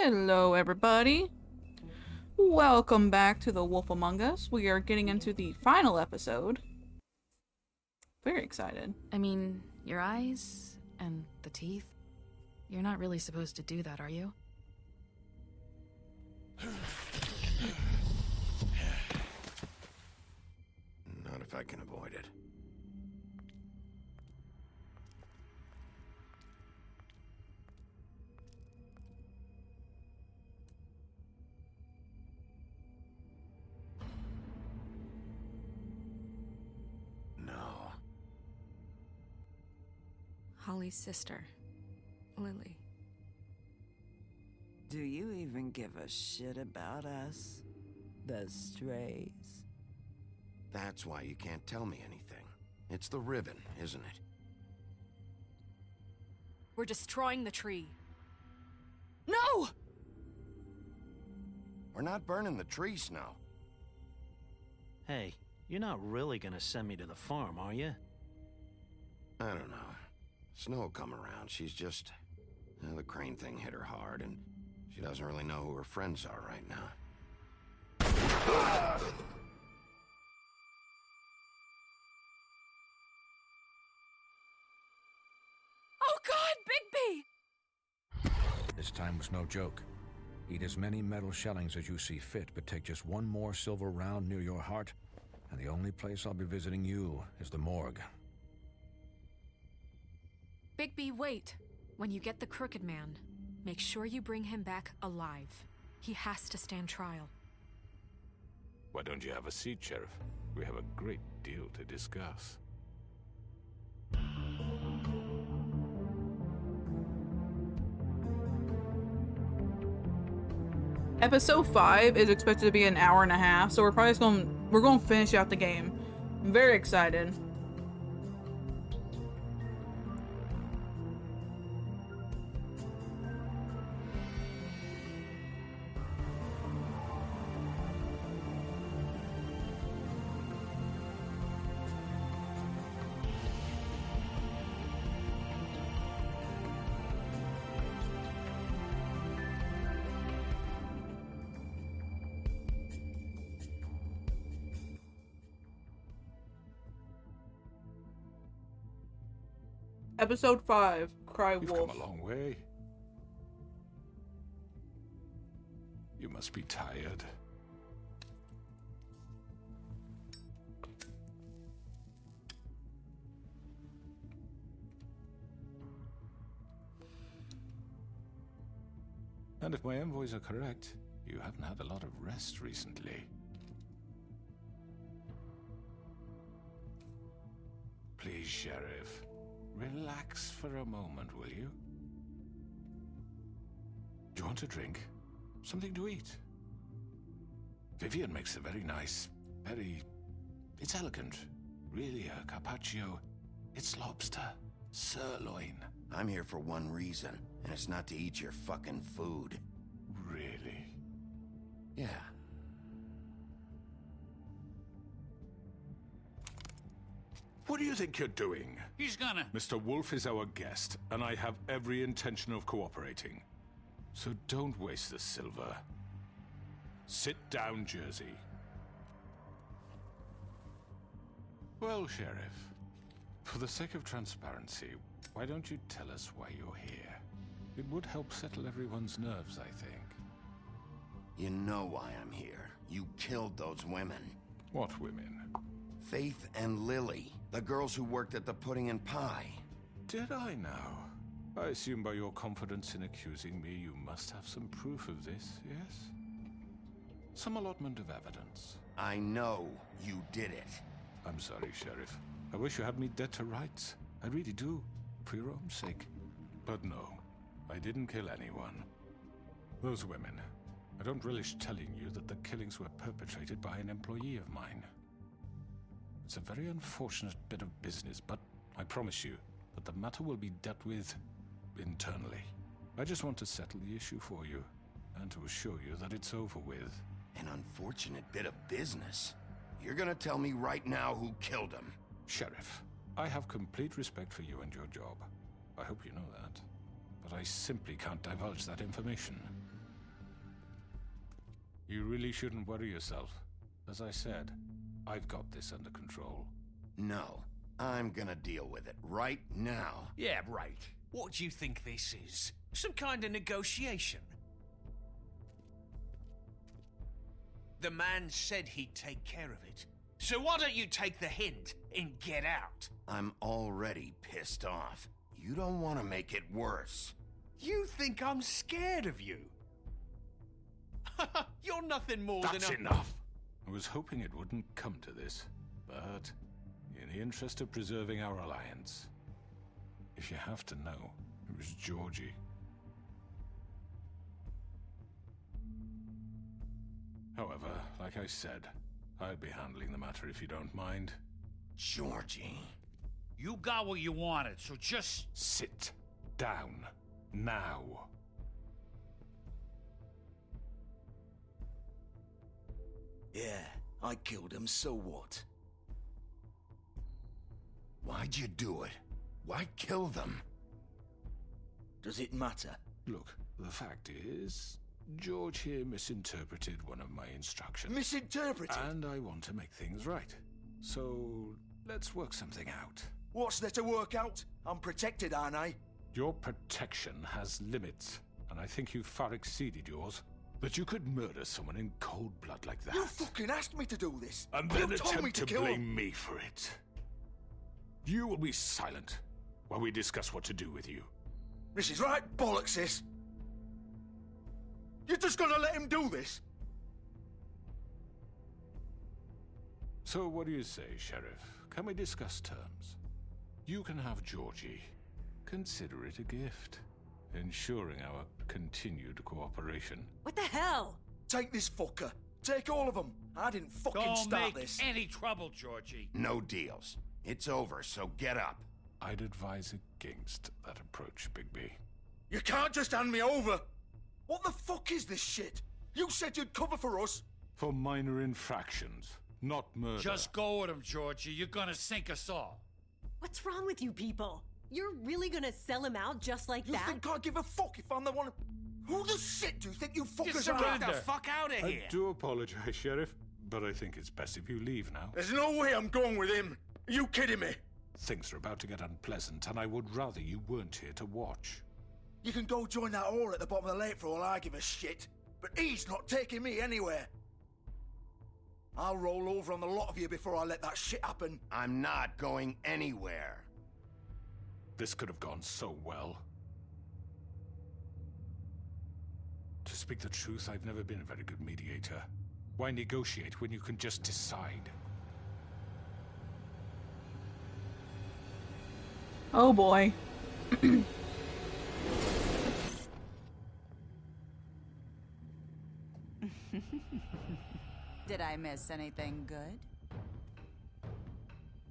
Hello, everybody. Welcome back to The Wolf Among Us. We are getting into the final episode. Very excited. I mean, your eyes and the teeth. You're not really supposed to do that, are you? Not if I can avoid it. No. Holly's sister, Lily. Do you even give a shit about us? The strays. That's why you can't tell me anything. It's the ribbon, isn't it? We're destroying the tree. No! We're not burning the tree, Snow. Hey, you're not really gonna send me to the farm, are you? I don't know. Snow will come around. She's just... the crane thing hit her hard, and she doesn't really know who her friends are right now. Oh God, Bigby! This time was no joke. Eat as many metal shellings as you see fit, but take just one more silver round near your heart, and the only place I'll be visiting you is the morgue. Bigby, wait. When you get the Crooked Man, make sure you bring him back alive. He has to stand trial. Why don't you have a seat, Sheriff? We have a great deal to discuss. Episode 5 is expected to be an hour and a half, so we're going to finish out the game. I'm very excited. Episode 5, Cry You've Wolf. come a long way. You must be tired. And if my envoys are correct, you haven't had a lot of rest recently. Please, Sheriff. Relax for a moment, will you? Do you want a drink? Something to eat? Vivian makes a very nice, it's elegant. Really a carpaccio. It's lobster. Sirloin. I'm here for one reason, and it's not to eat your fucking food. Really? Yeah. What do you think you're doing? He's gonna... Mr. Wolf is our guest, and I have every intention of cooperating. So don't waste the silver. Sit down, Jersey. Well, Sheriff, for the sake of transparency, why don't you tell us why you're here? It would help settle everyone's nerves, I think. You know why I'm here. You killed those women. What women? Faith and Lily, the girls who worked at the Pudding and Pie. Did I now? I assume by your confidence in accusing me, you must have some proof of this, yes? Some allotment of evidence. I know you did it. I'm sorry, Sheriff. I wish you had me dead to rights. I really do, for your own sake. But no, I didn't kill anyone. Those women, I don't relish telling you that the killings were perpetrated by an employee of mine. It's a very unfortunate bit of business, but I promise you that the matter will be dealt with internally. I just want to settle the issue for you, and to assure you that it's over with. An unfortunate bit of business? You're gonna tell me right now who killed him? Sheriff, I have complete respect for you and your job. I hope you know that. But I simply can't divulge that information. You really shouldn't worry yourself. As I said, I've got this under control. No, I'm gonna deal with it right now. Yeah, right. What do you think this is? Some kind of negotiation? The man said he'd take care of it. So why don't you take the hint and get out? I'm already pissed off. You don't want to make it worse. You think I'm scared of you? You're nothing more That's than a... enough! I was hoping it wouldn't come to this, but in the interest of preserving our alliance, if you have to know, it was Georgie. However, like I said, I'll be handling the matter if you don't mind. Georgie. You got what you wanted, so just... Sit down. Now. Yeah, I killed him, so what? Why'd you do it? Why kill them? Does it matter? Look, the fact is, George here misinterpreted one of my instructions. Misinterpreted? And I want to make things right. So, let's work something out. What's there to work out? I'm protected, aren't I? Your protection has limits, and I think you've far exceeded yours. That you could murder someone in cold blood like that. You fucking asked me to do this! And then you told me attempt to to kill blame him. me for it. You will be silent while we discuss what to do with you. This is right bollocks, this! You're just gonna let him do this? So what do you say, Sheriff? Can we discuss terms? You can have Georgie. Consider it a gift, ensuring our continued cooperation. What the hell? Take this fucker. Take all of them. I didn't fucking Don't start make this. any trouble, Georgie. No deals. It's over, so get up. I'd advise against that approach, Bigby. You can't just hand me over! What the fuck is this shit? You said you'd cover for us! For minor infractions, not murder. Just go with him, Georgie. You're gonna sink us all. What's wrong with you people? You're really gonna sell him out just like You that? think I give a fuck if I'm the one... Who the shit do you think you fuckers are? Get the fuck out of here! I do apologize, Sheriff, but I think it's best if you leave now. There's no way I'm going with him. Are you kidding me? Things are about to get unpleasant, and I would rather you weren't here to watch. You can go join that whore at the bottom of the lake for all I give a shit. But he's not taking me anywhere. I'll roll over on the lot of you before I let that shit happen. I'm not going anywhere. This could have gone so well. To speak the truth, I've never been a very good mediator. Why negotiate when you can just decide? Oh boy. Did I miss anything good?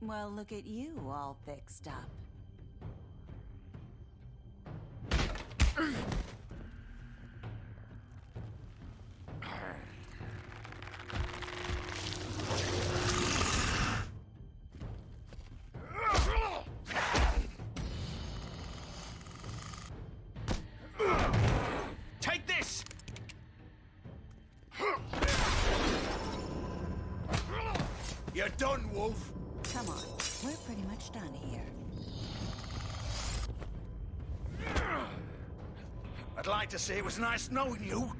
Well, look at you, all fixed up. Take this! You're done, Wolf. Come on, we're pretty much done here. I'd like to say it was nice knowing you.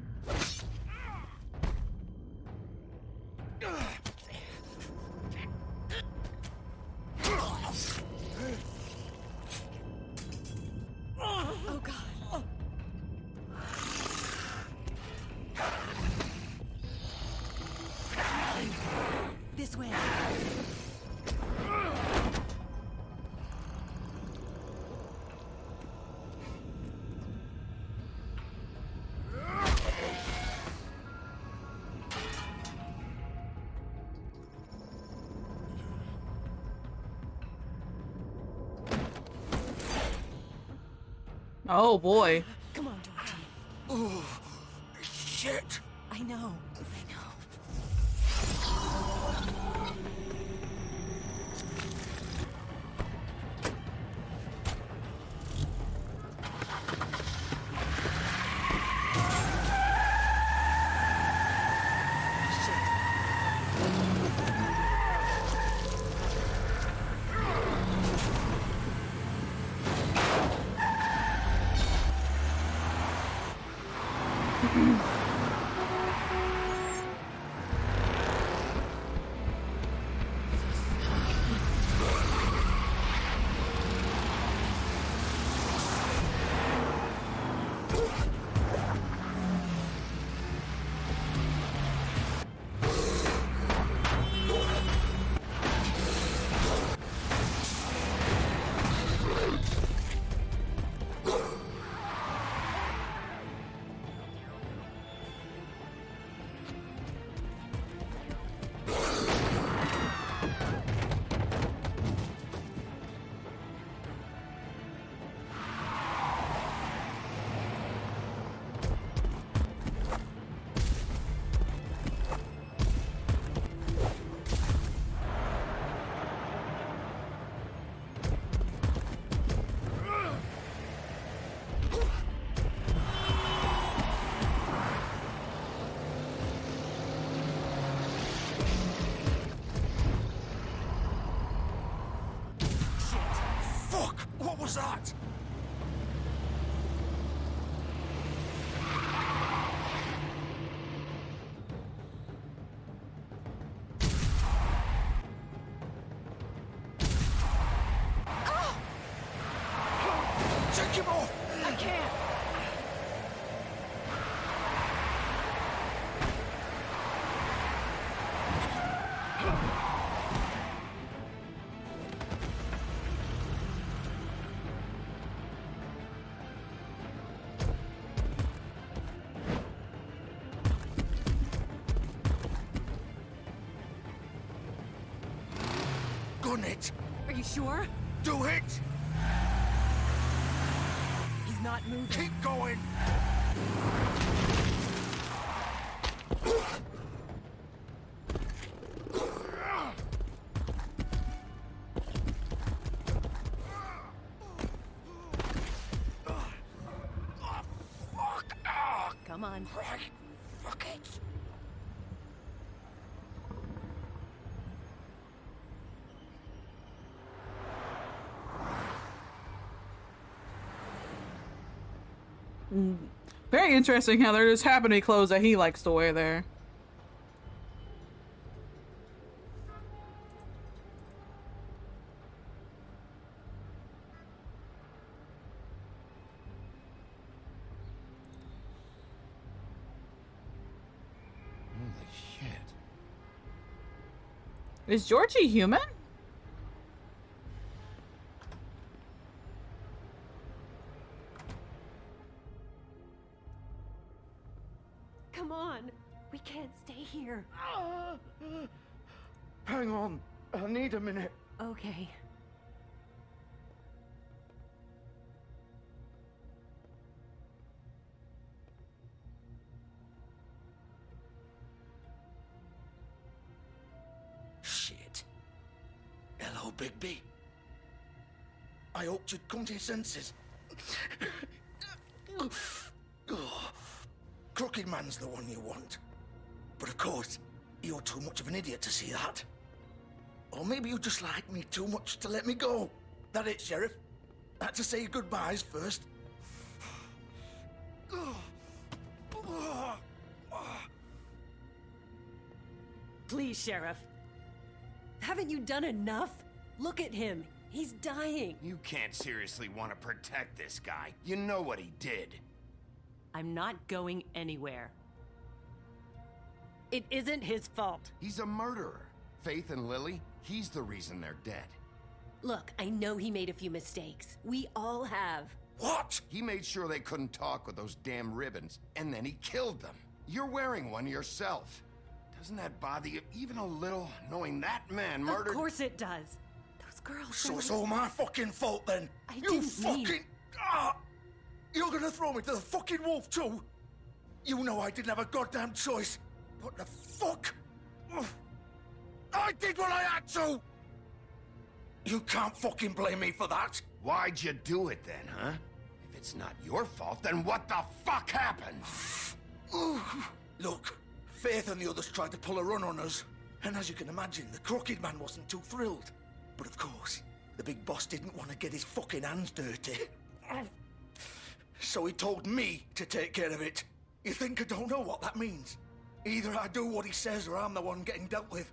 Oh god. This way. Oh boy. Come on, Georgie. Oh, shit. I know. Fuck! What was that? Take him off! I can't. Gun it! Are you sure? Do it! He's not moving. Keep going! Come on. Right. Fuck it. Very interesting how there just happen to be clothes that he likes to wear there. Holy shit. Is Georgie human? Come on. We can't stay here. Hang on. I need a minute. Okay. Shit. Hello, Bigby. I hoped you'd come to your senses. Crooked Man's the one you want. But of course, you're too much of an idiot to see that. Or maybe you just like me too much to let me go. That it, Sheriff? I had to say your goodbyes first. Please, Sheriff. Haven't you done enough? Look at him. He's dying. You can't seriously want to protect this guy. You know what he did. I'm not going anywhere. It isn't his fault. He's a murderer. Faith and Lily, he's the reason they're dead. Look, I know he made a few mistakes. We all have. What? He made sure they couldn't talk with those damn ribbons, and then he killed them. You're wearing one yourself. Doesn't that bother you even a little, knowing that man murdered— Of course it does. Those girls— So it's all my fucking fault then? I You didn't fucking— mean— You're gonna throw me to the fucking wolf too? You know I didn't have a goddamn choice. What the fuck? I did what I had to! You can't fucking blame me for that. Why'd you do it then, huh? If it's not your fault, then what the fuck happened? Look, Faith and the others tried to pull a run on us. And as you can imagine, the Crooked Man wasn't too thrilled. But of course, the big boss didn't want to get his fucking hands dirty. So he told me to take care of it. You think I don't know what that means? Either I do what he says or I'm the one getting dealt with.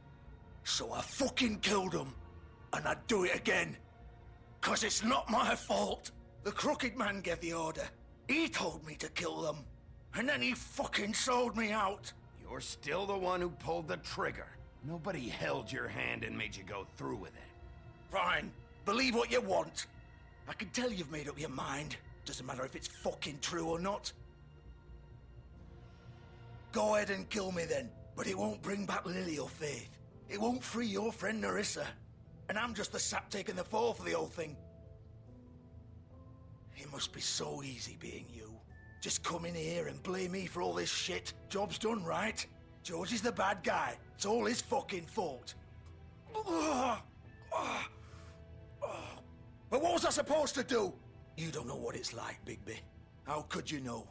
So I fucking killed him. And I'd do it again. 'Cause it's not my fault. The crooked man gave the order. He told me to kill them. And then he fucking sold me out. You're still the one who pulled the trigger. Nobody held your hand and made you go through with it. Fine. Believe what you want. I can tell you've made up your mind. Doesn't matter if it's fucking true or not. Go ahead and kill me then. But it won't bring back Lily or Faith. It won't free your friend Nerissa. And I'm just the sap taking the fall for the whole thing. It must be so easy being you. Just come in here and blame me for all this shit. Job's done, right? George is the bad guy. It's all his fucking fault. But what was I supposed to do? You don't know what it's like, Bigby. How could you know?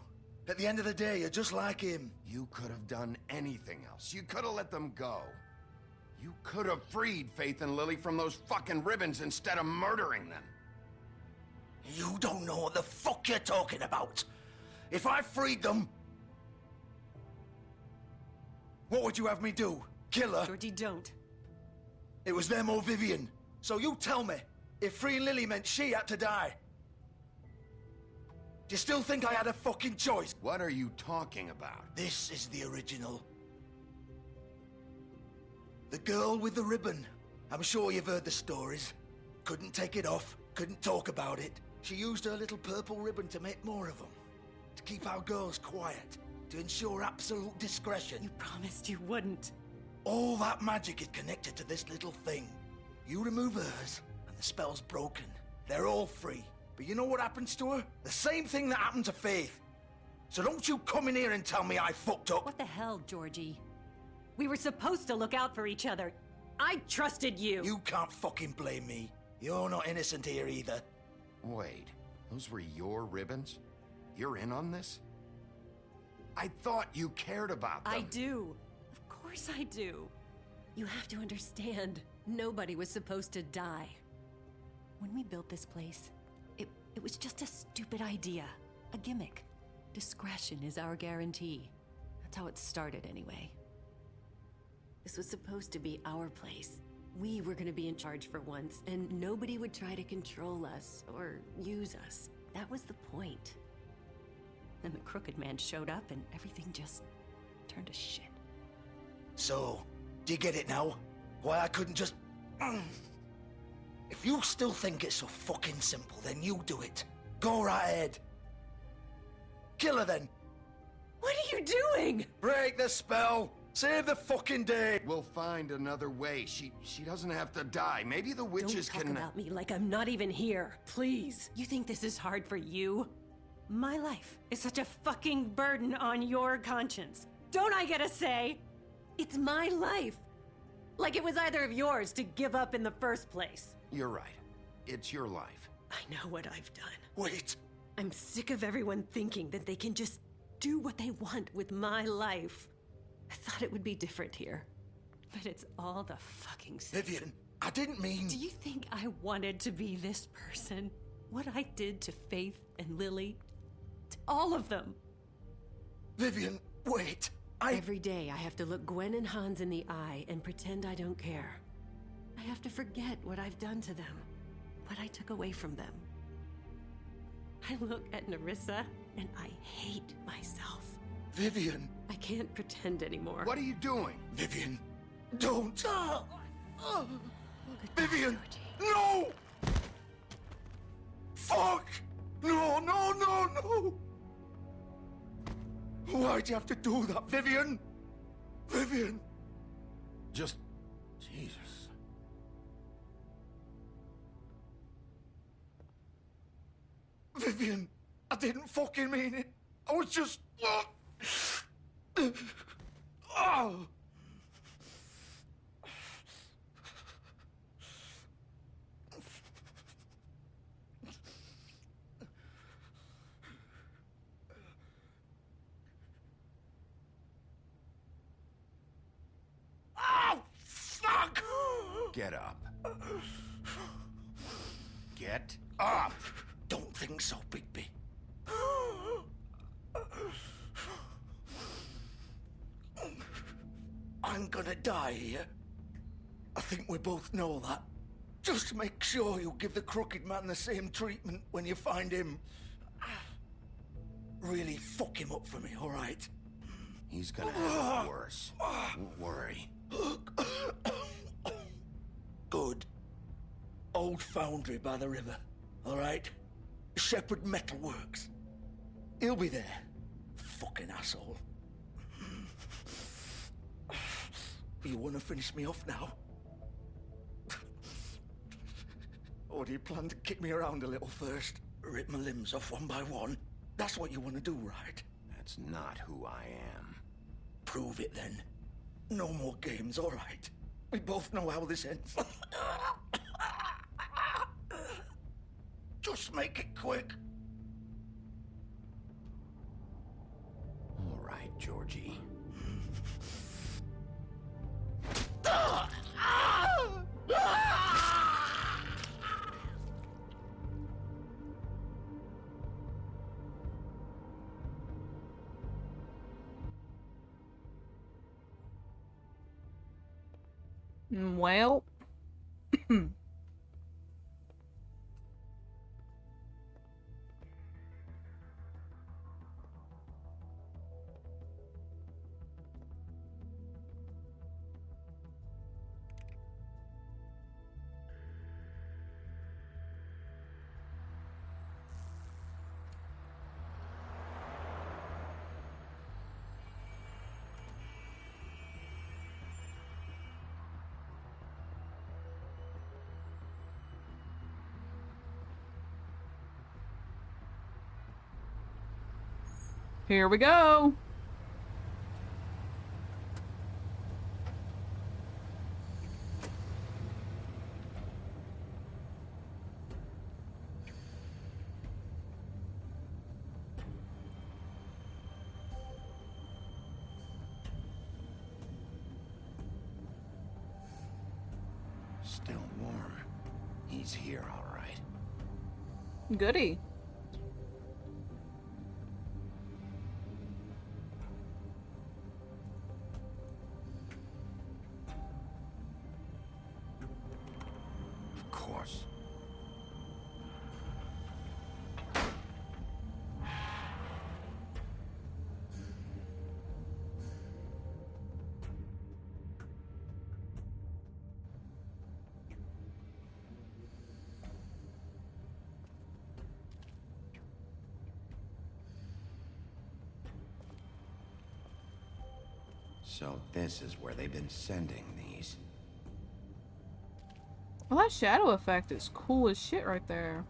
At the end of the day, you're just like him. You could have done anything else. You could have let them go. You could have freed Faith and Lily from those fucking ribbons instead of murdering them. You don't know what the fuck you're talking about. If I freed them... What would you have me do? Kill her? Georgie, don't. It was them or Vivian. So you tell me, if freeing Lily meant she had to die. Do you still think I had a fucking choice? What are you talking about? This is the original. The girl with the ribbon. I'm sure you've heard the stories. Couldn't take it off, couldn't talk about it. She used her little purple ribbon to make more of them. To keep our girls quiet. To ensure absolute discretion. You promised you wouldn't. All that magic is connected to this little thing. You remove hers, and the spell's broken. They're all free. But you know what happens to her? The same thing that happened to Faith. So don't you come in here and tell me I fucked up. What the hell, Georgie? We were supposed to look out for each other. I trusted you. You can't fucking blame me. You're not innocent here either. Wait, those were your ribbons? You're in on this? I thought you cared about them. I do. Of course I do. You have to understand, nobody was supposed to die. When we built this place, it was just a stupid idea. A gimmick. Discretion is our guarantee. That's how it started anyway. This was supposed to be our place. We were gonna be in charge for once, and nobody would try to control us or use us. That was the point. Then the crooked man showed up and everything just turned to shit. So, do you get it now? Why I couldn't just... If you still think it's so fucking simple, then you do it. Go right ahead. Kill her then. What are you doing? Break the spell. Save the fucking day. We'll find another way. She doesn't have to die. Maybe the witches Don't talk about me like I'm not even here. Please. You think this is hard for you? My life is such a fucking burden on your conscience. Don't I get a say? It's my life. Like it was either of yours to give up in the first place. You're right. It's your life. I know what I've done. Wait. I'm sick of everyone thinking that they can just do what they want with my life. I thought it would be different here. But it's all the fucking same. Vivian, I didn't mean... Do you think I wanted to be this person? What I did to Faith and Lily? To all of them. Vivian, wait. Every day I have to look Gwen and Hans in the eye and pretend I don't care. I have to forget what I've done to them. What I took away from them. I look at Nerissa and I hate myself. Vivian. I can't pretend anymore. What are you doing? Vivian, don't. Vivian, no! Fuck! No, no, no, no! Why'd you have to do that, Vivian? Vivian! Just... Jesus. Vivian, I didn't fucking mean it. I was just... Oh. Oh, fuck! Get up. Get up! Don't think so, Bigby. I'm gonna die here. I think we both know that. Just make sure you give the crooked man the same treatment when you find him. Really fuck him up for me, all right? He's gonna have it worse. Don't worry. Good. Old foundry by the river, all right? Shepherd Metalworks. He'll be there. Fucking asshole. You wanna finish me off now? Or do you plan to kick me around a little first? Rip my limbs off one by one? That's what you want to do, right? That's not who I am. Prove it then. No more games, all right? We both know how this ends. Just make it quick. All right, Georgie. Well. Here we go. Still warm. He's here, all right. Goody. Of course. So this is where they've been sending these. Well, that shadow effect is cool as shit right there.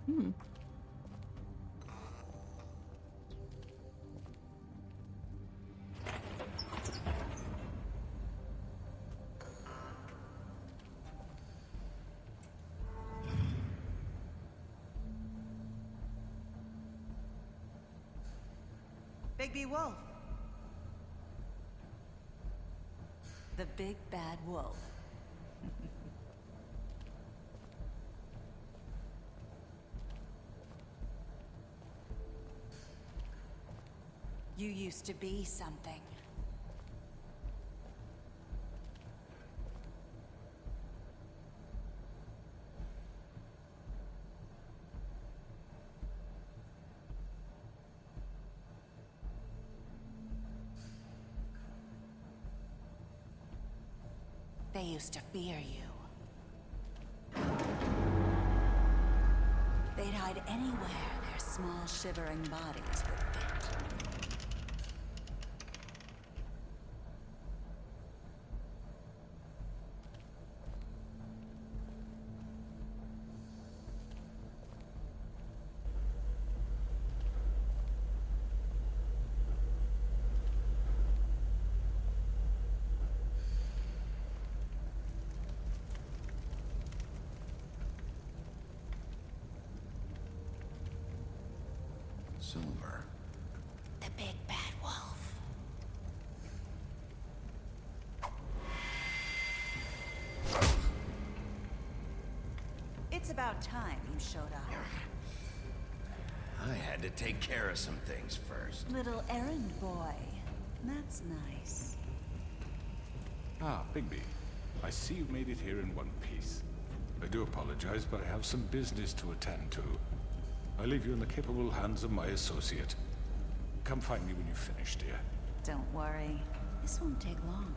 Bigby Wolf. The big bad wolf. You used to be something. They used to fear you. They'd hide anywhere their small shivering bodies would fit. Silver. The big bad wolf. It's about time you showed up. I had to take care of some things first. Little errand boy. That's nice. Ah, Bigby. I see you made it here in one piece. I do apologize, but I have some business to attend to. I leave you in the capable hands of my associate. Come find me when you finish, dear. Don't worry. This won't take long.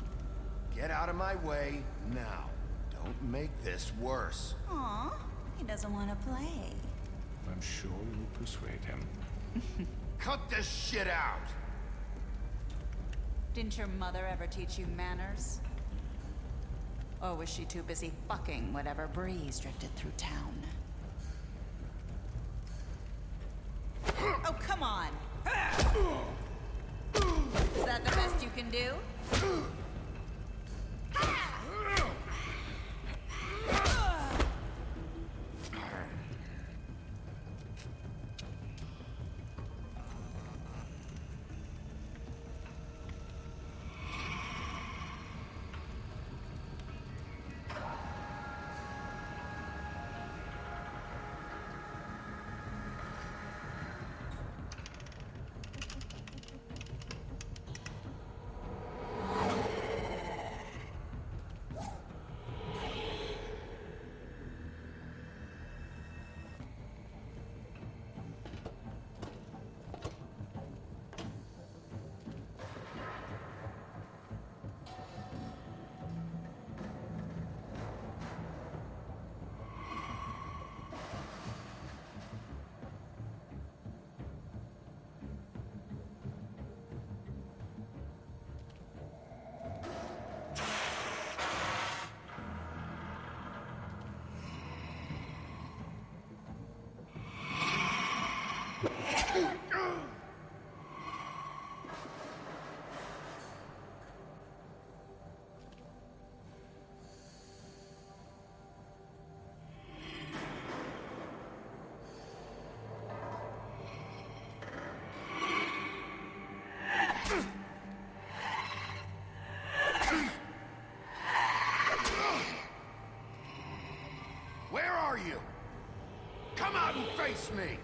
Get out of my way now. Don't make this worse. Aw, he doesn't want to play. I'm sure you'll persuade him. Cut this shit out! Didn't your mother ever teach you manners? Or was she too busy fucking whatever breeze drifted through town? Oh, come on! Is that the best you can do? Where are you? Come out and face me!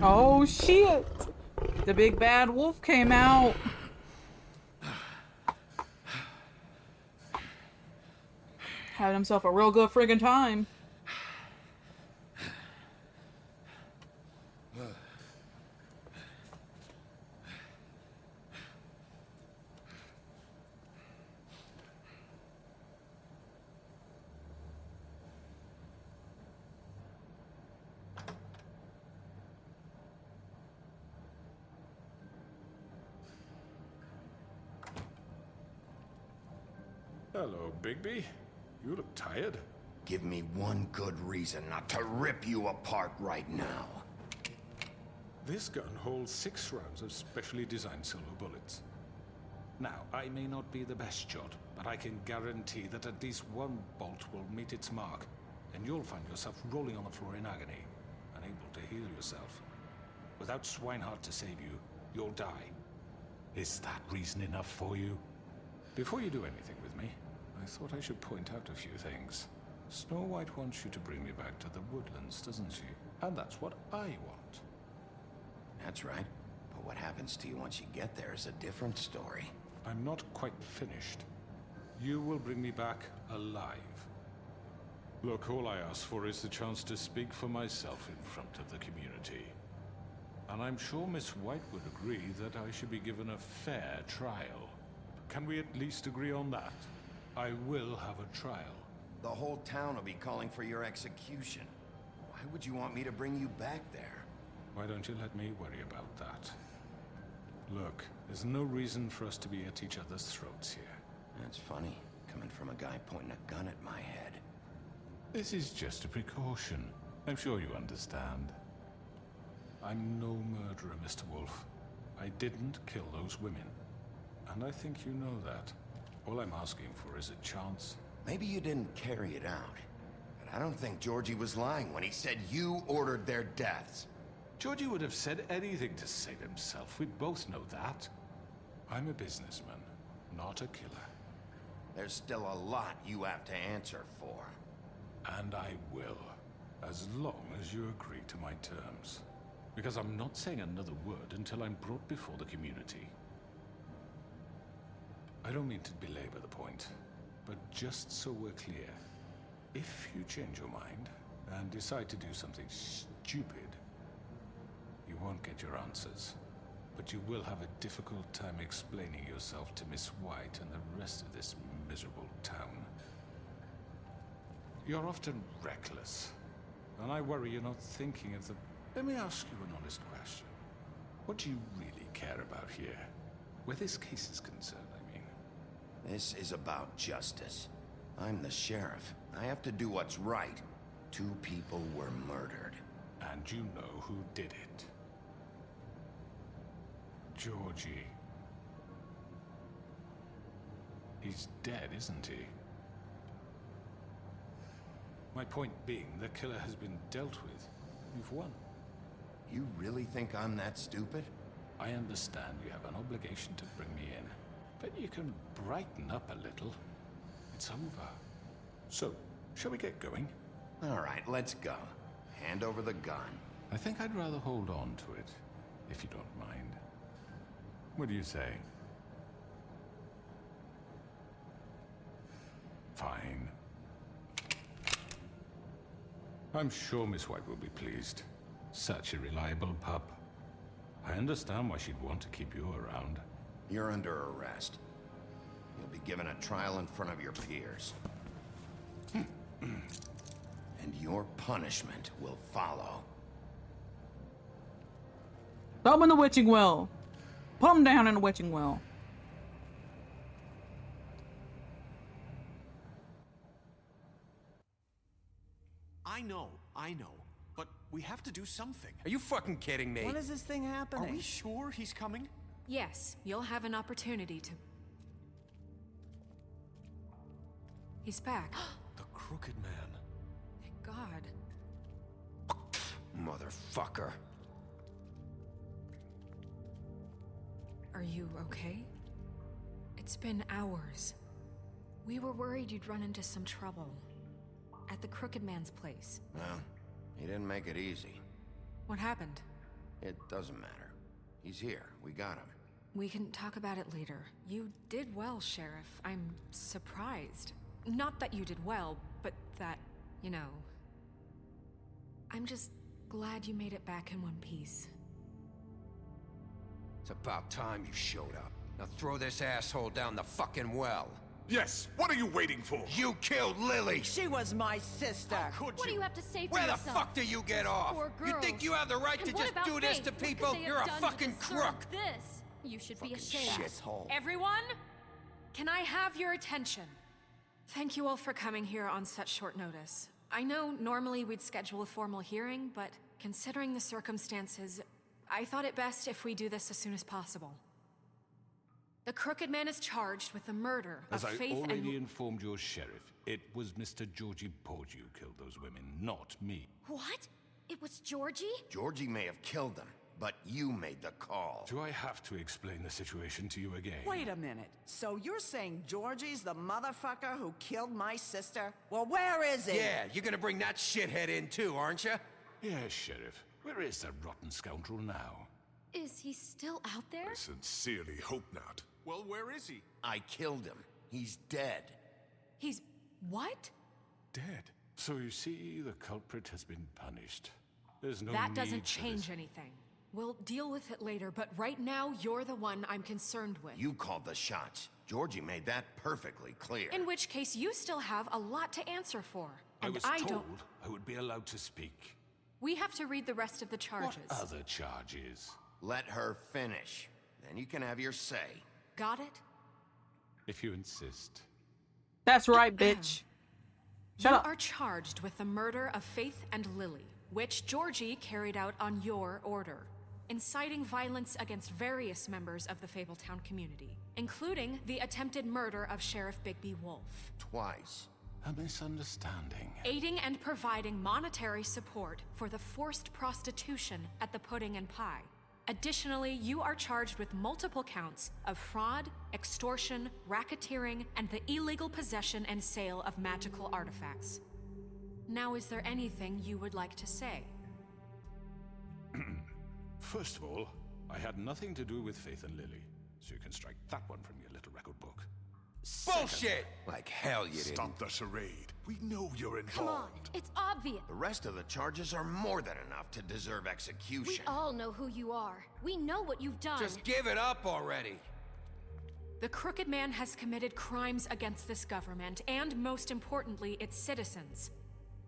Oh shit! The big bad wolf came out. Having himself a real good friggin' time. Hello, Bigby. You look tired. Give me one good reason not to rip you apart right now. This gun holds 6 rounds of specially designed silver bullets. Now, I may not be the best shot, but I can guarantee that at least one bolt will meet its mark, and you'll find yourself rolling on the floor in agony, unable to heal yourself. Without Swinehart to save you, you'll die. Is that reason enough for you? Before you do anything with me, I thought I should point out a few things. Snow White wants you to bring me back to the woodlands, doesn't she? And that's what I want. That's right. But what happens to you once you get there is a different story. I'm not quite finished. You will bring me back alive. Look, all I ask for is the chance to speak for myself in front of the community. And I'm sure Miss White would agree that I should be given a fair trial. Can we at least agree on that? I will have a trial. The whole town will be calling for your execution. Why would you want me to bring you back there? Why don't you let me worry about that? Look, there's no reason for us to be at each other's throats here. That's funny, coming from a guy pointing a gun at my head. This is just a precaution. I'm sure you understand. I'm no murderer, Mr. Wolf. I didn't kill those women. And I think you know that. All I'm asking for is a chance. Maybe you didn't carry it out. But I don't think Georgie was lying when he said you ordered their deaths. Georgie would have said anything to save himself. We both know that. I'm a businessman, not a killer. There's still a lot you have to answer for. And I will, as long as you agree to my terms. Because I'm not saying another word until I'm brought before the community. I don't mean to belabor the point, but just so we're clear, if you change your mind and decide to do something stupid, you won't get your answers, but you will have a difficult time explaining yourself to Miss White and the rest of this miserable town. You're often reckless, and I worry you're not thinking of the... Let me ask you an honest question. What do you really care about here? Where this case is concerned, I mean. This is about justice. I'm the sheriff. I have to do what's right. 2 people were murdered. And you know who did it. Georgie. He's dead, isn't he? My point being, the killer has been dealt with. You've won. You really think I'm that stupid? I understand you have an obligation to bring me in, but you can brighten up a little. It's over. So, shall we get going? All right, let's go. Hand over the gun. I think I'd rather hold on to it, if you don't mind. What do you say? Fine. I'm sure Miss White will be pleased. Such a reliable pup. I understand why she'd want to keep you around. You're under arrest. You'll be given a trial in front of your peers. And your punishment will follow. Throw him in the witching well. Put him down in the witching well. I know. But we have to do something. Are you fucking kidding me? When is this thing happening? Are we sure he's coming? Yes, you'll have an opportunity to... He's back. The Crooked Man. Thank God. Motherfucker. Are you okay? It's been hours. We were worried you'd run into some trouble. At the Crooked Man's place. Well, he didn't make it easy. What happened? It doesn't matter. He's here. We got him. We can talk about it later. You did well, Sheriff. I'm surprised. Not that you did well, but that, you know... I'm just glad you made it back in one piece. It's about time you showed up. Now throw this asshole down the fucking well. Yes, what are you waiting for? You killed Lily! She was my sister. Could What do you have to say for Where the yourself? fuck do you get off? Poor You think girls. you have the right And to what just about do this Faith? to What could people? they You're have a done to fucking deserve crook! This. You should be ashamed. Shithole. Everyone? Can I have your attention? Thank you all for coming here on such short notice. I know normally we'd schedule a formal hearing, but considering the circumstances, I thought it best if we do this as soon as possible. The Crooked Man is charged with the murder As of I Faith already and... informed your sheriff, it was Mr. Georgie Porgy who killed those women, not me. What? It was Georgie? Georgie may have killed them, but you made the call. Do I have to explain the situation to you again? Wait a minute. So you're saying Georgie's the motherfucker who killed my sister? Well, where is he? Yeah, you're gonna bring that shithead in too, aren't you? Yes, Sheriff. Where is that rotten scoundrel now? Is he still out there? I sincerely hope not. Well, where is he? I killed him. He's dead. He's... what? Dead. So you see, the culprit has been punished. There's no That need doesn't for change this. anything. We'll deal with it later, but right now, you're the one I'm concerned with. You called the shots. Georgie made that perfectly clear. In which case, you still have a lot to answer for. I And was I told don't... I would be allowed to speak. We have to read the rest of the charges. What other charges? Let her finish. Then you can have your say. Got it? If you insist. That's right, bitch. Shut You up. are charged with the murder of Faith and Lily, which Georgie carried out on your order, inciting violence against various members of the Fabletown community, including the attempted murder of Sheriff Bigby Wolf. Twice. A misunderstanding. Aiding and providing monetary support for the forced prostitution at the Pudding and Pie. Additionally, you are charged with multiple counts of fraud, extortion, racketeering, and the illegal possession and sale of magical artifacts. Now, is there anything you would like to say? First of all, I had nothing to do with Faith and Lily, so you can strike that one from your little record book. Bullshit! Like hell you didn't. Stop the charade. We know you're involved. Come on, it's obvious. The rest of the charges are more than enough to deserve We execution. all know who you are. We know what you've done. Just give it up already. The Crooked Man has committed crimes against this government and, most importantly, its citizens.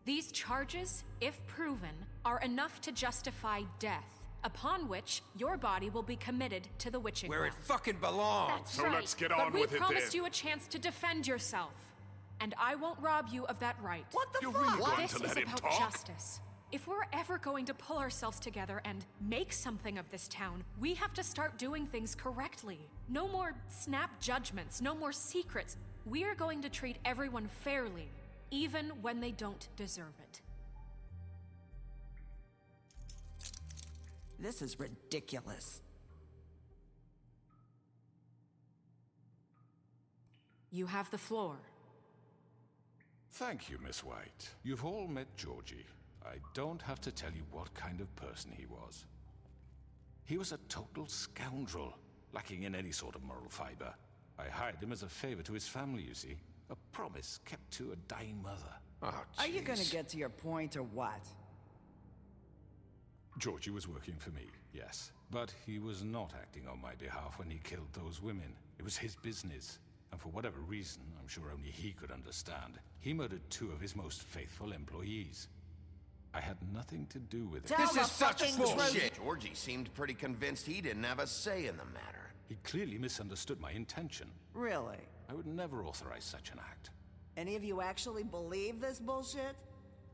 These charges, if proven, are enough to justify death, upon which your body will be committed to the witching Where it well. fucking belongs. That's So right. let's get but on we with it promised then. you a chance to defend yourself, and I won't rob you of that right. What the You're fuck? really going This to is let him about talk? justice. If we're ever going to pull ourselves together and make something of this town, we have to start doing things correctly. No more snap judgments, no more secrets. We are going to treat everyone fairly, even when they don't deserve it. This is ridiculous. You have the floor. Thank you, Miss White. You've all met Georgie. I don't have to tell you what kind of person he was. He was a total scoundrel, lacking in any sort of moral fiber. I hired him as a favor to his family, you see. A promise kept to a dying mother. Oh, Are you gonna jeez. get to your point or what? Georgie was working for me, yes. But he was not acting on my behalf when he killed those women. It was his business. And for whatever reason, I'm sure only he could understand, he murdered 2 of his most faithful employees. I had nothing to do with it. Tell This the is such fucking bullshit. Georgie seemed pretty convinced he didn't have a say in the matter. He clearly misunderstood my intention. Really? I would never authorize such an act. Any of you actually believe this bullshit?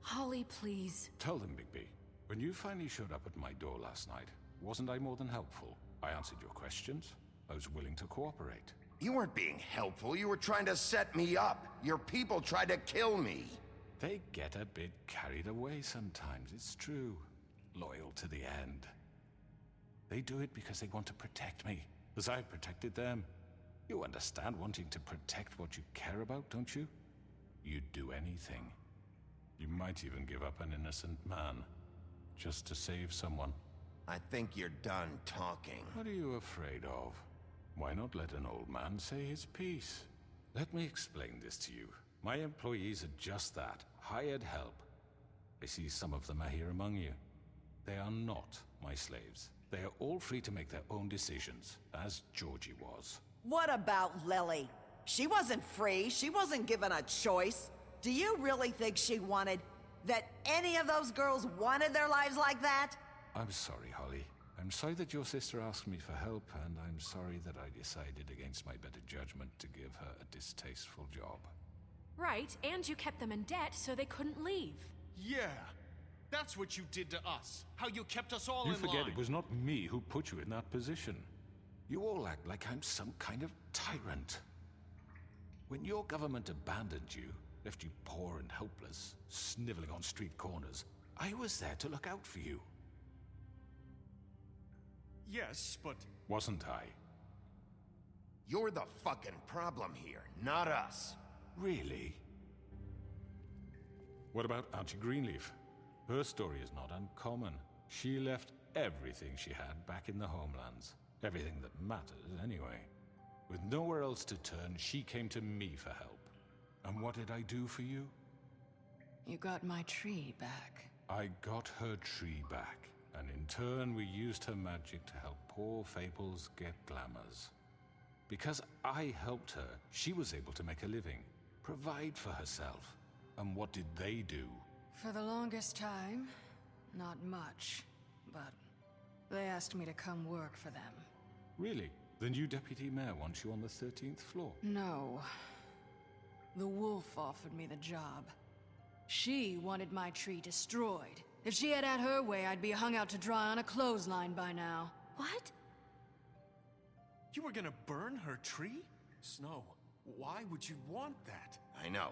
Holly, please. Tell them, Bigby. When you finally showed up at my door last night, wasn't I more than helpful? I answered your questions. I was willing to cooperate. You weren't being helpful. You were trying to set me up. Your people tried to kill me. They get a bit carried away sometimes, it's true. Loyal to the end. They do it because they want to protect me, as I've protected them. You understand wanting to protect what you care about, don't you? You'd do anything. You might even give up an innocent man, just to save someone. I think you're done talking. What are you afraid of? Why not let an old man say his piece? Let me explain this to you. My employees are just that, hired help. I see some of them are here among you. They are not my slaves. They are all free to make their own decisions, as Georgie was. What about Lily? She wasn't free. She wasn't given a choice. Do you really think she wanted... that any of those girls wanted their lives like that? I'm sorry, Holly. I'm sorry that your sister asked me for help, and I'm sorry that I decided against my better judgment to give her a distasteful job. Right, and you kept them in debt so they couldn't leave. Yeah, that's what you did to us. How you kept us all You in forget line. it was not me who put you in that position. You all act like I'm some kind of tyrant. When your government abandoned you, left you poor and helpless, sniveling on street corners, I was there to look out for you. Yes, but... Wasn't I? You're the fucking problem here, not us. Really? What about Auntie Greenleaf? Her story is not uncommon. She left everything she had back in the homelands. Everything that matters, anyway. With nowhere else to turn, she came to me for help. And what did I do for you? You got my tree back. I got her tree back, and in turn we used her magic to help poor Faples get glamours. Because I helped her, she was able to make a living, provide for herself. And what did they do? For the longest time, not much, but they asked me to come work for them. Really? The new deputy mayor wants you on the 13th floor? No. The wolf offered me the job. She wanted my tree destroyed. If she had her way, I'd be hung out to dry on a clothesline by now. What? You were gonna burn her tree? Snow, why would you want that? I know.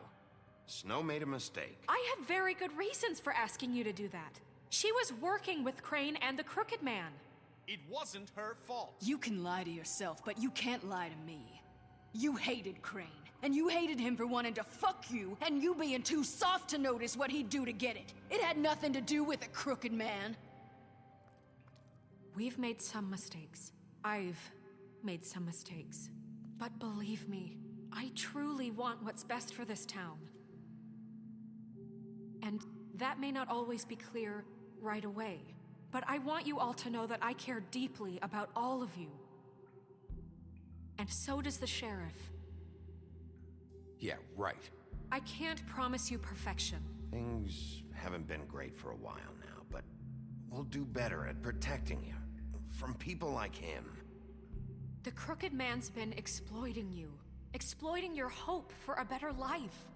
Snow made a mistake. I had very good reasons for asking you to do that. She was working with Crane and the Crooked Man. It wasn't her fault. You can lie to yourself, but you can't lie to me. You hated Crane, and you hated him for wanting to fuck you, and you being too soft to notice what he'd do to get it. It had nothing to do with the Crooked Man. We've made some mistakes. I've made some mistakes. But believe me, I truly want what's best for this town. And that may not always be clear right away, but I want you all to know that I care deeply about all of you. And so does the sheriff. Yeah, right. I can't promise you perfection. Things haven't been great for a while now, but we'll do better at protecting you. From people like him. The Crooked Man's been exploiting you. Exploiting your hope for a better life.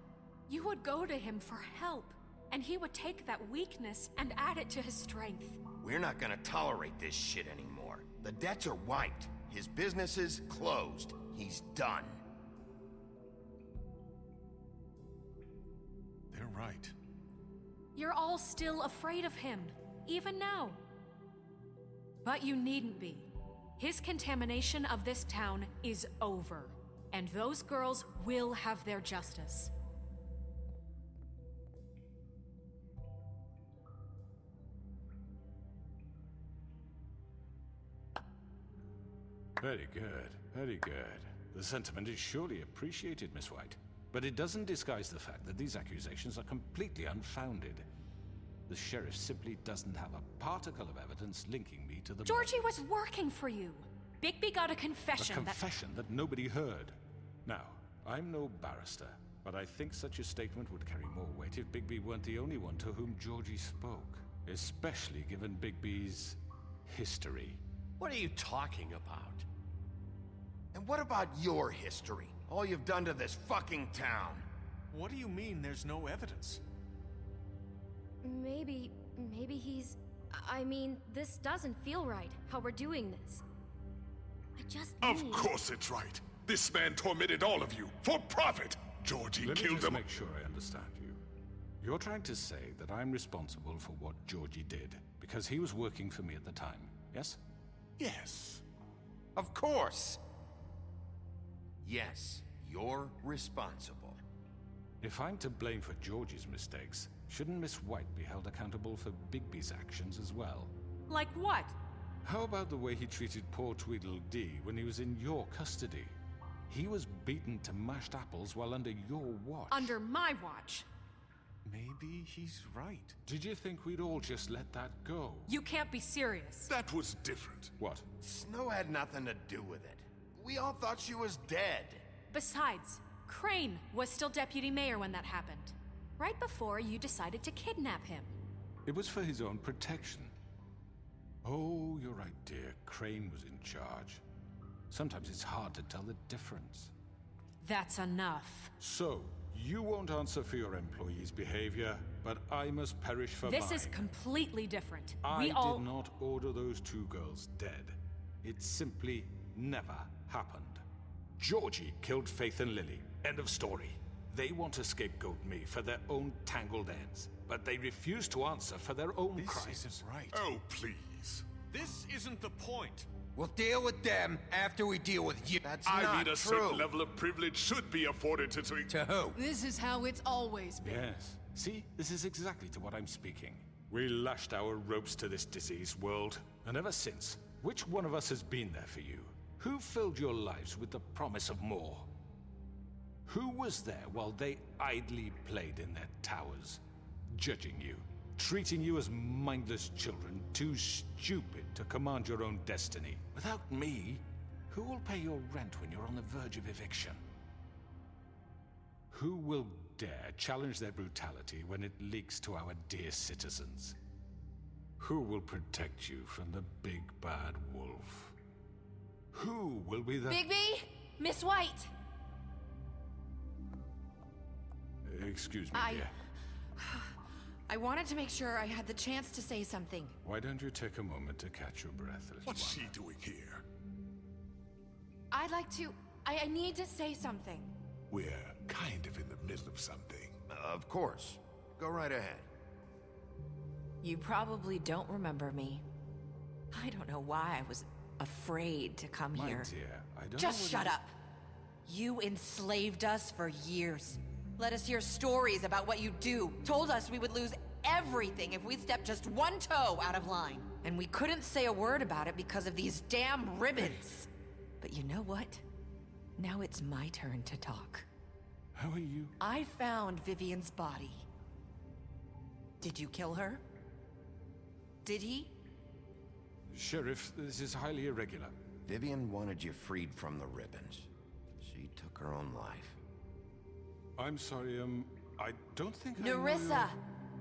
You would go to him for help, and he would take that weakness and add it to his strength. We're not gonna tolerate this shit anymore. The debts are wiped. His business is closed. He's done. They're right. You're all still afraid of him, even now. But you needn't be. His contamination of this town is over, and those girls will have their justice. Very good, very good. The sentiment is surely appreciated, Miss White. But it doesn't disguise the fact that these accusations are completely unfounded. The sheriff simply doesn't have a particle of evidence linking me to the... Georgie was working for you. Bigby got a confession that nobody heard. Now, I'm no barrister, but I think such a statement would carry more weight if Bigby weren't the only one to whom Georgie spoke. Especially given Bigby's history. What are you talking about? And what about your history? All you've done to this fucking town. What do you mean there's no evidence? Maybe he's... I mean, this doesn't feel right, how we're doing this. I just Of course it's right. This man tormented all of you, for profit! Georgie Let me killed just him. make sure I understand you. You're trying to say that I'm responsible for what Georgie did, because he was working for me at the time, yes? Yes. Of course. Yes, you're responsible. If I'm to blame for Georgie's mistakes, shouldn't Miss White be held accountable for Bigby's actions as well? Like what? How about the way he treated poor Tweedledee when he was in your custody? He was beaten to mashed apples while under your watch. Under my watch. Maybe he's right. Did you think we'd all just let that go? You can't be serious. That was different. What? Snow had nothing to do with it. We all thought she was dead. Besides, Crane was still deputy mayor when that happened. Right before you decided to kidnap him. It was for his own protection. Oh, you're right, dear. Crane was in charge. Sometimes it's hard to tell the difference. That's enough. So, you won't answer for your employees' behavior, but I must perish for mine. This is completely different. I did not order those two girls dead. It simply never happened. Georgie killed Faith and Lily. End of story. They want to scapegoat me for their own tangled ends, but they refuse to answer for their own crimes. This isn't right. Oh, please. This isn't the point. We'll deal with them after we deal with you. That's I not mean, a true. certain level of privilege should be afforded to... To who? This is how it's always been. Yes. See, this is exactly to what I'm speaking. We lashed our ropes to this diseased world, and ever since, which one of us has been there for you? Who filled your lives with the promise of more? Who was there while they idly played in their towers, judging you, treating you as mindless children, too stupid to command your own destiny? Without me, who will pay your rent when you're on the verge of eviction? Who will dare challenge their brutality when it leaks to our dear citizens? Who will protect you from the big bad wolf? Who will be the... Bigby! Miss White! Excuse me, dear. I wanted to make sure I had the chance to say something. Why don't you take a moment to catch your breath, little What's one? she doing here? I'd like to... I need to say something. We're kind of in the middle of something. Of course. Go right ahead. You probably don't remember me. I don't know why I was afraid to come My here. dear, I don't Just know shut up. You enslaved us for years. Let us hear stories about what you do. Told us we would lose everything if we stepped just one toe out of line. And we couldn't say a word about it because of these damn ribbons. But you know what? Now it's my turn to talk. How are you? I found Vivian's body. Did you kill her? Did he? Sheriff, this is highly irregular. Vivian wanted you freed from the ribbons. She took her own life. I'm sorry, I don't think I know Nerissa!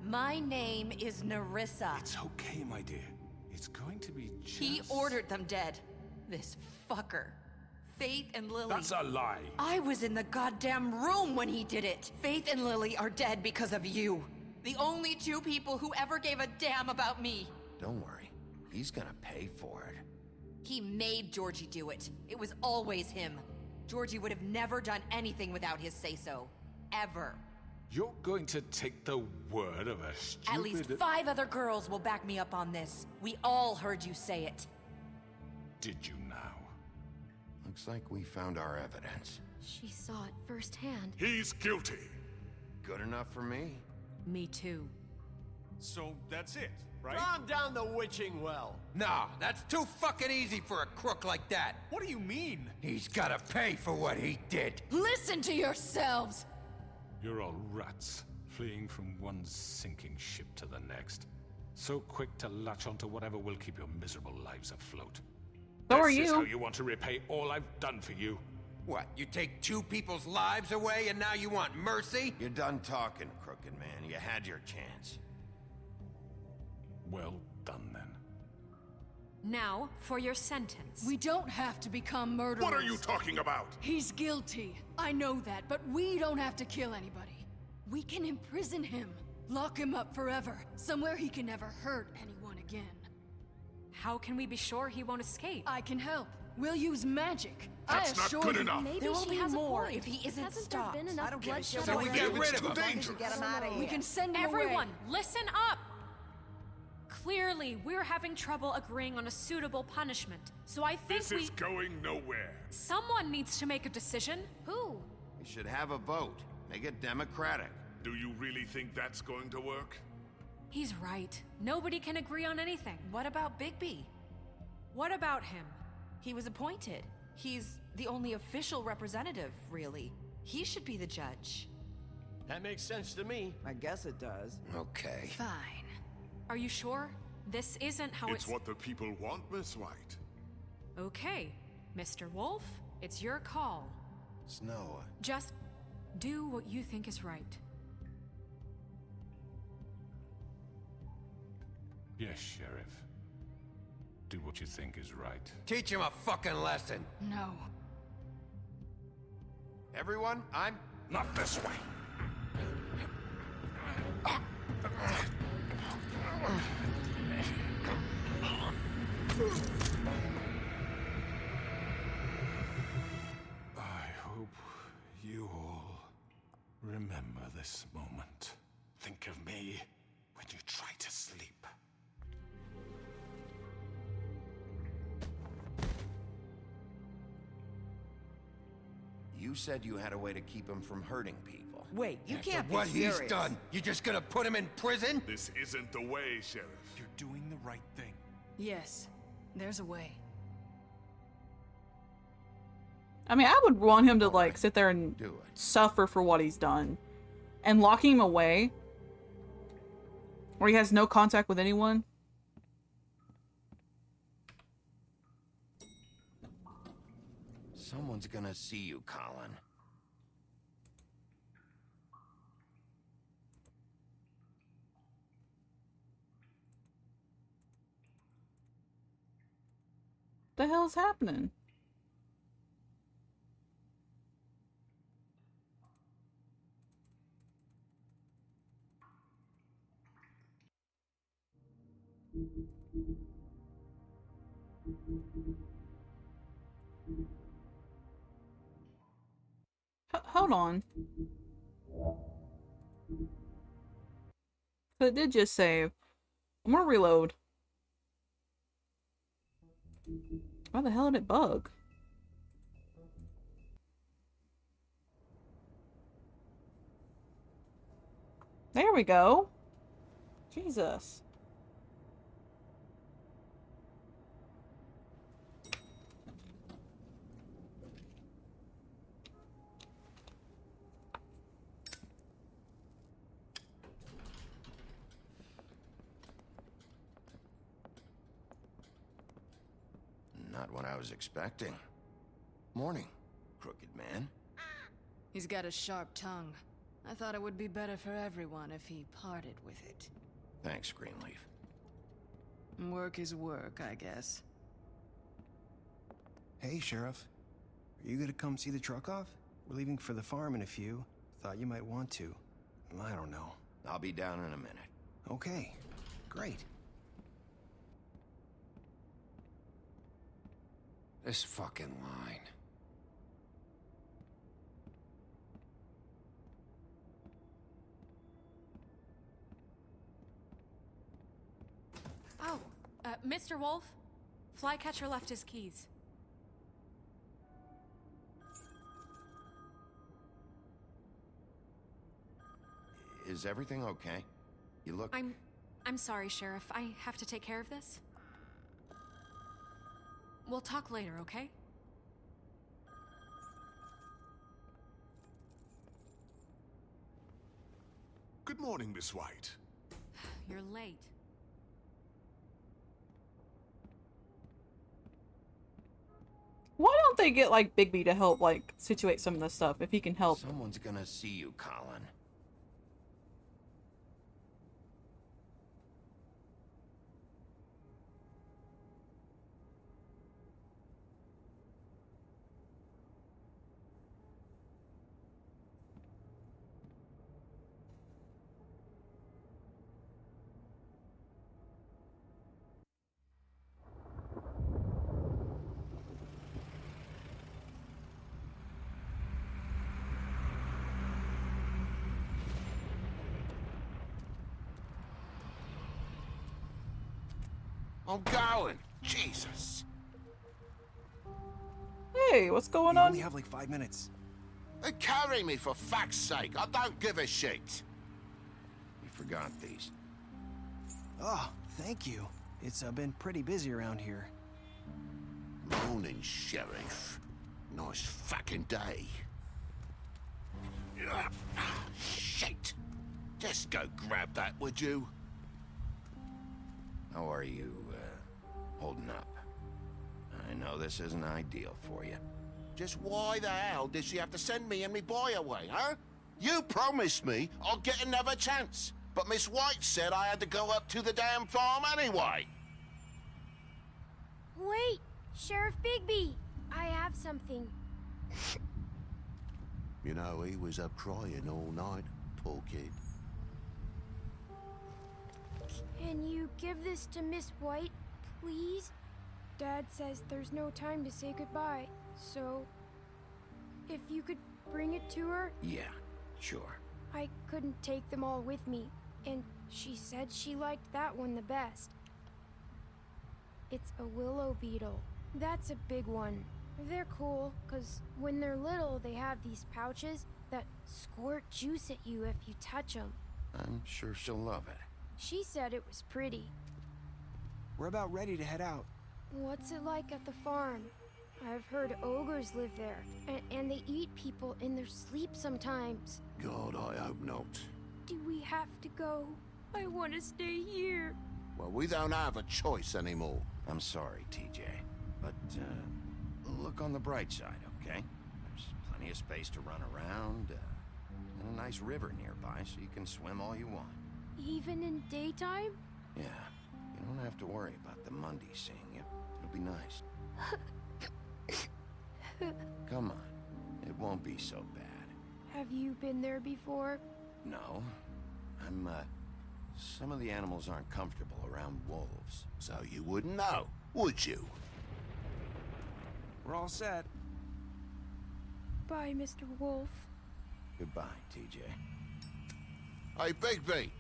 your- My name is Nerissa. It's okay, my dear. It's going to be just... He ordered them dead. This fucker. Faith and Lily. That's a lie. I was in the goddamn room when he did it. Faith and Lily are dead because of you. The only two people who ever gave a damn about me. Don't worry. He's gonna pay for it. He made Georgie do it. It was always him. Georgie would have never done anything without his say-so. Ever. You're going to take the word of a stupid... At least 5 other girls will back me up on this. We all heard you say it. Did you now? Looks like we found our evidence. She saw it firsthand. He's guilty. Good enough for me. Me too. So that's it, right? Calm down the witching well. Nah, that's too fucking easy for a crook like that. What do you mean? He's gotta pay for what he did. Listen to yourselves! You're all rats, fleeing from one sinking ship to the next. So quick to latch onto whatever will keep your miserable lives afloat. So are This is you. how you want to repay all I've done for you. What, you take 2 people's lives away and now you want mercy? You're done talking, crooked man. You had your chance. Well done, then. Now, for your sentence. We don't have to become murderers. What are you talking about? He's guilty. I know that, but we don't have to kill anybody. We can imprison him. Lock him up forever. Somewhere he can never hurt anyone again. How can we be sure he won't escape? I can help. We'll use magic. That's not good enough. Maybe There will she be has more a point. if he isn't Hasn't stopped. there been enough I don't give a bloodshed shit So we what get you rid do, of him. as long as you get him out of here. We can send him Everyone, away. listen up! Clearly, we're having trouble agreeing on a suitable punishment. So I think This is going nowhere. someone needs to make a decision. Who? We should have a vote. Make it democratic. Do you really think that's going to work? He's right. Nobody can agree on anything. What about Bigby? What about him? He was appointed. He's the only official representative, really. He should be the judge. That makes sense to me. I guess it does. Okay. Fine. Are you sure? This isn't how It's what the people want, Miss White. Okay, Mr. Wolf, it's your call. Snow. Just do what you think is right. Yes, Sheriff. Do what you think is right. Teach him a fucking lesson. No. Everyone, I'm... Not this way. I hope you all remember this moment. Think of me when you try to sleep. You said you had a way to keep him from hurting people. Wait, you can't be What serious. he's done, you just gonna put him in prison? This isn't the way, Sheriff. You're doing the right thing. Yes, there's a way. I mean, I would want him to, like, sit there and suffer for what he's done. And locking him away, where he has no contact with anyone. Someone's gonna see you, Colin. The hell's happening? Hold on. So it did just save. I'm gonna reload. Why the hell did it bug? There we go. Jesus. Not what I was expecting. Morning, crooked man. He's got a sharp tongue. I thought it would be better for everyone if he parted with it. Thanks, Greenleaf. Work is work, I guess. Hey, Sheriff. Are you gonna come see the truck off? We're leaving for the farm in a few. Thought you might want to. I don't know. I'll be down in a minute. Okay. Great. This fucking line. Oh, Mr. Wolf, Flycatcher left his keys. Is everything okay? You look... I'm sorry, Sheriff. I have to take care of this. We'll talk later, okay? Good morning, Miss White. You're late. Why don't they get, like, Bigby to help, like, situate some of this stuff, if he can help? Someone's gonna see you, Colin. I'm going. Jesus. Hey, what's going We on? only have like 5 minutes. Carry me, for fuck's sake. I don't give a shit. You forgot these. Oh, thank you. It's been pretty busy around here. Morning, Sheriff. Nice fucking day. Shit! Just go grab that, would you? How are you, holding up? I know this isn't ideal for you. Just why the hell did she have to send me and me boy away, huh? You promised me I'd get another chance, but Miss White said I had to go up to the damn farm anyway. Wait, Sheriff Bigby, I have something. You know, he was up crying all night, poor kid. Can you give this to Miss White, please? Dad says there's no time to say goodbye, so if you could bring it to her? Yeah, sure. I couldn't take them all with me, and she said she liked that one the best. It's a willow beetle. That's a big one. They're cool, 'cause when they're little, they have these pouches that squirt juice at you if you touch them. I'm sure she'll love it. She said it was pretty. We're about ready to head out. What's it like at the farm? I've heard ogres live there, and they eat people in their sleep sometimes. God, I hope not. Do we have to go? I want to stay here. Well, we don't have a choice anymore. I'm sorry, TJ, but, look on the bright side, okay? There's plenty of space to run around, and a nice river nearby so you can swim all you want. Even in daytime? Yeah, you don't have to worry about the Mundy seeing you. It'll be nice. Come on, it won't be so bad. Have you been there before? No, some of the animals aren't comfortable around wolves, so you wouldn't know, would you? We're all set. Bye, Mr. Wolf. Goodbye, TJ. Hey, Bigby!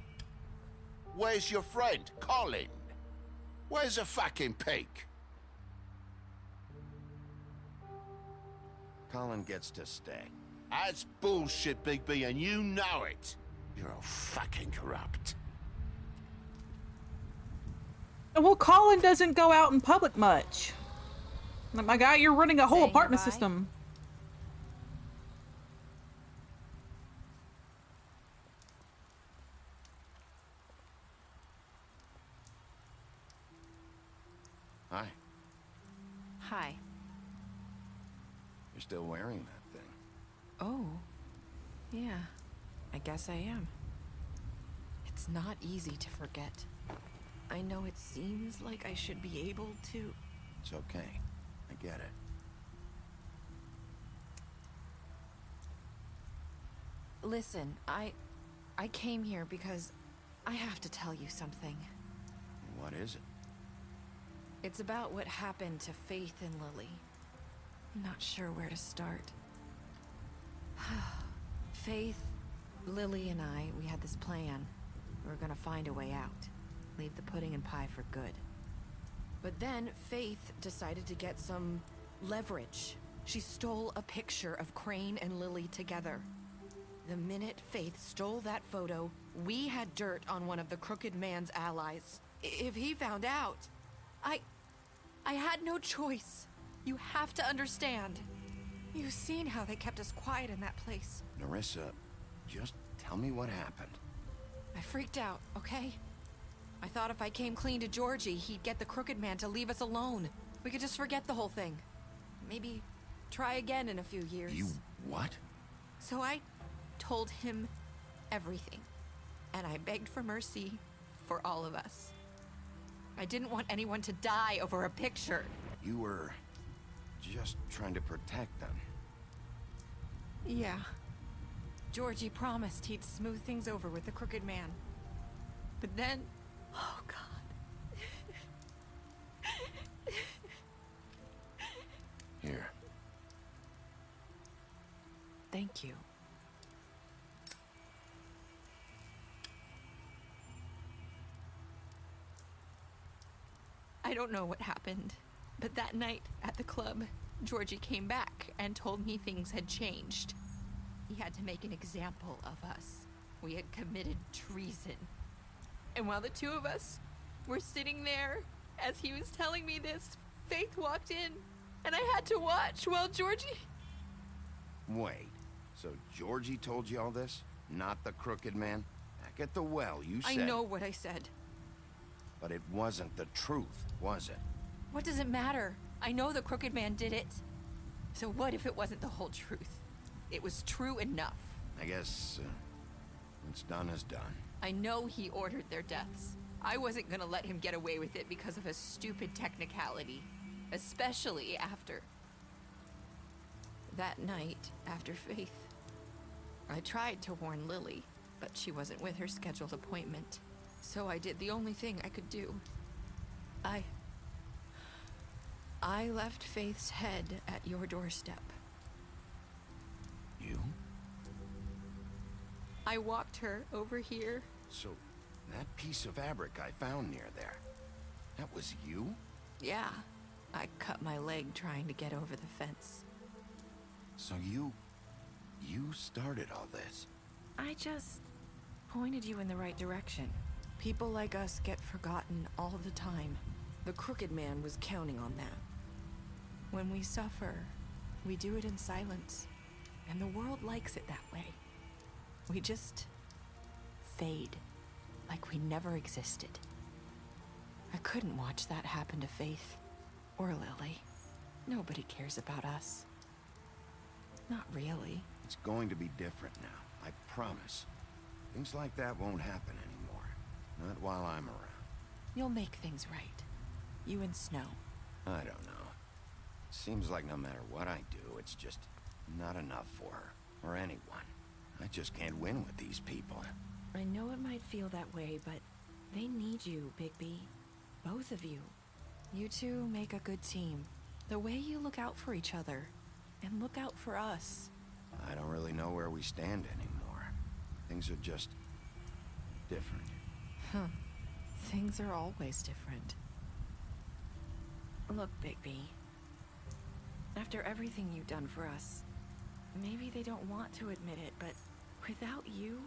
Where's your friend, Colin? Where's the fucking pig? Colin gets to stay. That's bullshit, Bigby, and you know it. You're all fucking corrupt. Well, Colin doesn't go out in public much. My guy, you're running a whole Saying apartment goodbye? system. Hi. Hi. You're still wearing that thing. Oh. Yeah. I guess I am. It's not easy to forget. I know it seems like I should be able to. It's okay. I get it. Listen, I came here because I have to tell you something. What is it? It's about what happened to Faith and Lily. I'm not sure where to start. Faith, Lily, and we had this plan. We were gonna find a way out. Leave the pudding and pie for good. But then Faith decided to get some leverage. She stole a picture of Crane and Lily together. The minute Faith stole that photo, we had dirt on one of the Crooked Man's allies. If he found out, I had no choice. You have to understand. You've seen how they kept us quiet in that place. Nerissa, just tell me what happened. I freaked out, okay? I thought if I came clean to Georgie, he'd get the Crooked Man to leave us alone. We could just forget the whole thing. Maybe try again in a few years. You what? So I told him everything. And I begged for mercy for all of us. I didn't want anyone to die over a picture. You were just trying to protect them. Yeah. Georgie promised he'd smooth things over with the Crooked Man. But then... Oh, God. Here. Thank you. I don't know what happened, but that night at the club, Georgie came back and told me things had changed. He had to make an example of us. We had committed treason. And while the two of us were sitting there, as he was telling me this, Faith walked in And I had to watch while Georgie... Wait, so Georgie told you all this? Not the crooked man? Back at the well, you said... I know what I said. But it wasn't the truth, was it? What does it matter? I know the crooked man did it. So what if it wasn't the whole truth? It was true enough. I guess, what's done is done. I know he ordered their deaths. I wasn't gonna let him get away with it because of a stupid technicality. Especially after... that night, after Faith. I tried to warn Lily, but she wasn't with her scheduled appointment. So I did the only thing I could do. I left Faith's head at your doorstep. You? I walked her over here. So, that piece of fabric I found near there, that was you? Yeah. I cut my leg trying to get over the fence. So you started all this? I just pointed you in the right direction. People like us get forgotten all the time. The crooked man was counting on that. When we suffer, we do it in silence. And the world likes it that way. We just fade, like we never existed. I couldn't watch that happen to Faith, or Lily. Nobody cares about us. Not really. It's going to be different now, I promise. Things like that won't happen anymore. Not while I'm around. You'll make things right. You and Snow. I don't know. Seems like no matter what I do, it's just not enough for her, or anyone. I just can't win with these people. I know it might feel that way, but they need you, Bigby. Both of you. You two make a good team. The way you look out for each other, and look out for us. I don't really know where we stand anymore. Things are just... different. Huh. Things are always different. Look, Bigby. After everything you've done for us, maybe they don't want to admit it, but without you,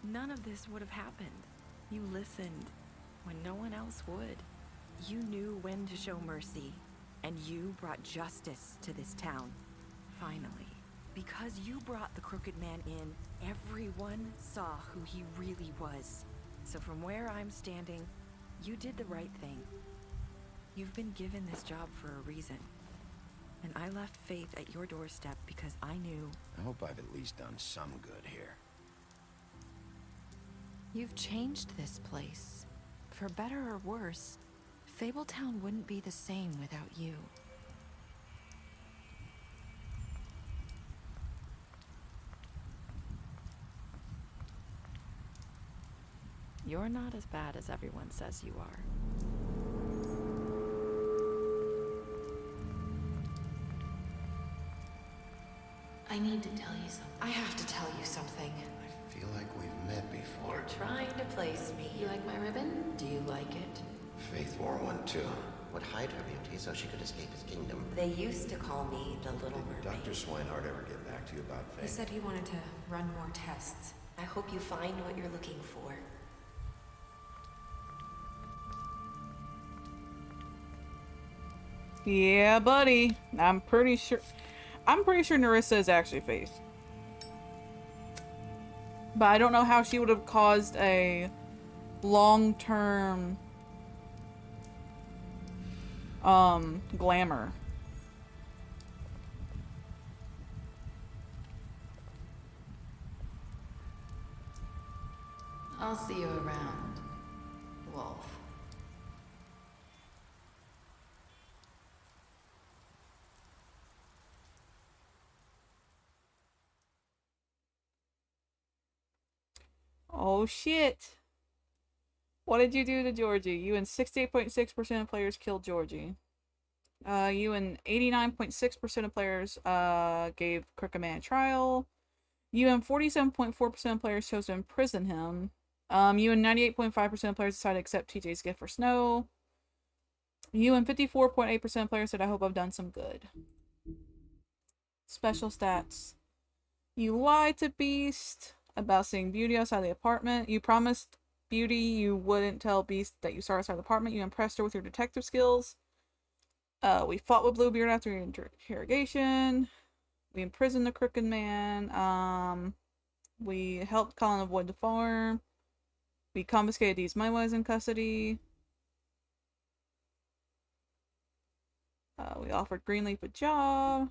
none of this would have happened. You listened when no one else would. You knew when to show mercy, and you brought justice to this town. Finally. Because you brought the crooked man in, everyone saw who he really was. So from where I'm standing, you did the right thing. You've been given this job for a reason. And I left Faith at your doorstep because I knew... I hope I've at least done some good here. You've changed this place. For better or worse, Fabletown wouldn't be the same without you. You're not as bad as everyone says you are. I need to tell you something. I have to tell you something. I feel like we've met before. You're trying to place me. You like my ribbon? Do you like it? Faith wore one too. Would hide her beauty so she could escape his kingdom. They used to call me the Little Mermaid. Dr. Swinehart ever get back to you about Faith? He said he wanted to run more tests. I hope you find what you're looking for. Yeah, buddy. I'm pretty sure Nerissa is actually Faith. But I don't know how she would have caused a long-term glamour. I'll see you around, Wolf. Oh shit. What did you do to Georgie? You and 68.6% of players killed Georgie. You and 89.6% of players gave Crooked Man a trial. You and 47.4% of players chose to imprison him. You and 98.5% of players decided to accept TJ's gift for Snow. You and 54.8% of players said, I hope I've done some good. Special stats. You lied to Beast about seeing Beauty outside the apartment. You promised Beauty you wouldn't tell Beast that you saw her outside the apartment. You impressed her with your detective skills. We fought with Bluebeard after interrogation. We imprisoned the Crooked Man. We helped Colin avoid the farm. We confiscated these money while he was in custody. We offered Greenleaf a job.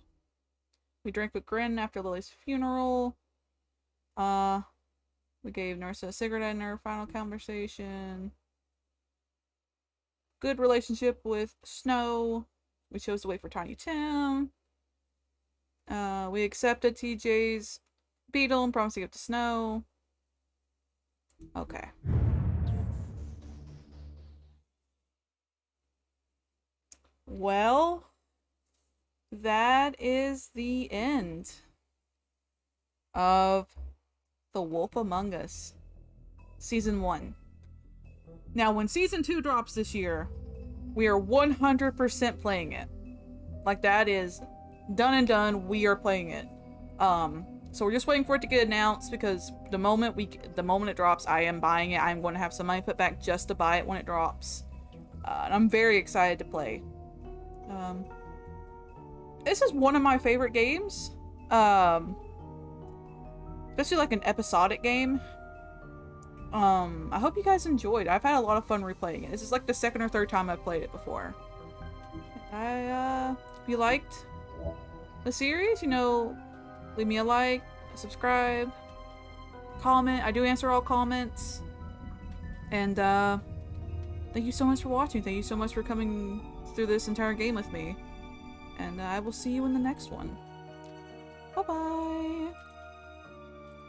We drank with Grin after Lily's funeral. We gave Narissa a cigarette in her final conversation. Good relationship with Snow. We chose to wait for Tiny Tim. We accepted TJ's beetle and promised to give it to Snow. Okay. Well, that is the end of The Wolf Among Us Season 1. Now, when Season 2 drops this year, we are 100% playing it. Like, that is done and done. We are playing it. So we're just waiting for it to get announced, because the moment it drops, I am buying it. I'm going to have some money put back just to buy it when it drops. And I'm very excited to play. This is one of my favorite games. Especially like an episodic game. I hope you guys enjoyed. I've had a lot of fun replaying it. This is like the second or third time I've played it before. If you liked the series, you know, leave me a like, subscribe, comment. I do answer all comments. And thank you so much for watching. Thank you so much for coming through this entire game with me. And I will see you in the next one. Bye-bye.